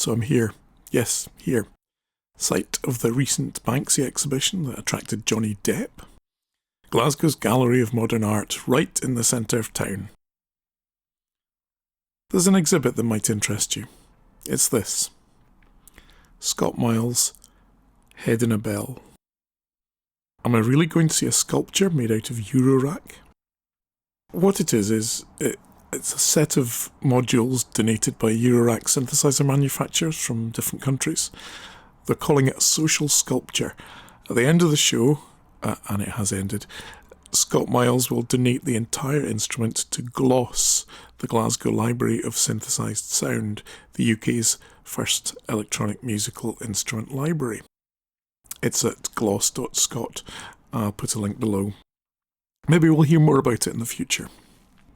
so I'm here. Yes, here. Site of the recent Banksy exhibition that attracted Johnny Depp. Glasgow's Gallery of Modern Art, right in the centre of town. There's an exhibit that might interest you. It's this. Scott Myles, Head in a Bell. Am I really going to see a sculpture made out of Eurorack? What it is it's a set of modules donated by Eurorack synthesizer manufacturers from different countries. They're calling it a social sculpture. At the end of the show, and it has ended, Scott Myles will donate the entire instrument to Gloss, the Glasgow Library of Synthesised Sound, the UK's first electronic musical instrument library. It's at gloss.scot. I'll put a link below. Maybe we'll hear more about it in the future.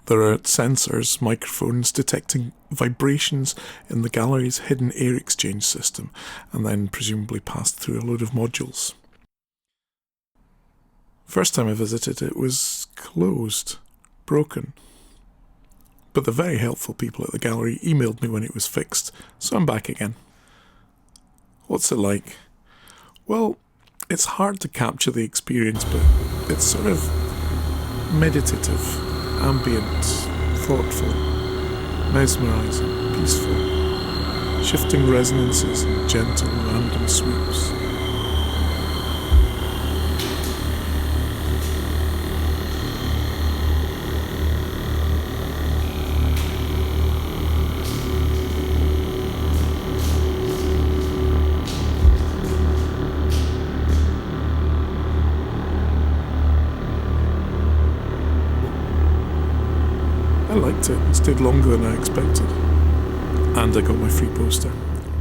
There are sensors, microphones detecting vibrations in the gallery's hidden air exchange system, and then presumably passed through a load of modules. First time I visited, it was closed, broken. But the very helpful people at the gallery emailed me when it was fixed, so I'm back again. What's it like? Well, it's hard to capture the experience, but it's sort of meditative, ambient, thoughtful, mesmerising, peaceful, shifting resonances and gentle, random swoops. I liked it. It stayed longer than I expected. And I got my free poster,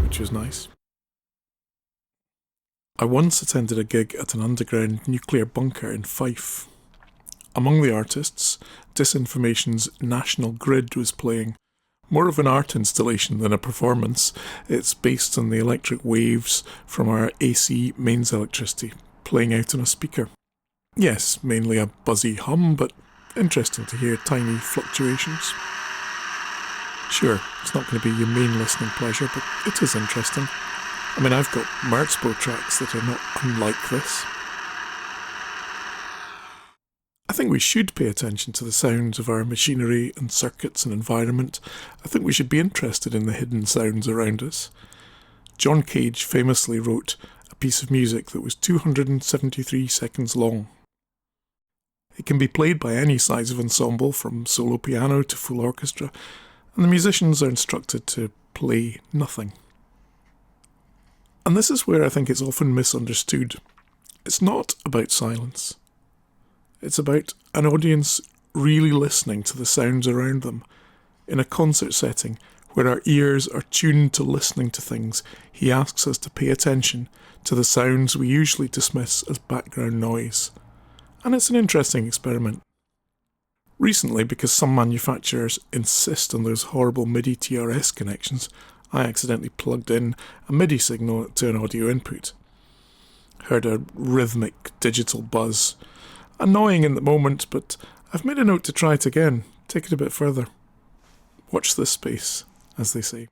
which was nice. I once attended a gig at an underground nuclear bunker in Fife. Among the artists, Disinformation's National Grid was playing. More of an art installation than a performance. It's based on the electric waves from our AC mains electricity playing out on a speaker. Yes, mainly a buzzy hum, but interesting to hear tiny fluctuations. Sure, it's not going to be your main listening pleasure, but it is interesting. I mean, I've got Merzbow tracks that are not unlike this. I think we should pay attention to the sounds of our machinery and circuits and environment. I think we should be interested in the hidden sounds around us. John Cage famously wrote a piece of music that was 273 seconds long. It can be played by any size of ensemble, from solo piano to full orchestra, and the musicians are instructed to play nothing. And this is where I think it's often misunderstood. It's not about silence. It's about an audience really listening to the sounds around them. In a concert setting, where our ears are tuned to listening to things, he asks us to pay attention to the sounds we usually dismiss as background noise. And it's an interesting experiment. Recently, because some manufacturers insist on those horrible MIDI TRS connections, I accidentally plugged in a MIDI signal to an audio input. Heard a rhythmic digital buzz. Annoying in the moment, but I've made a note to try it again, take it a bit further. Watch this space, as they say.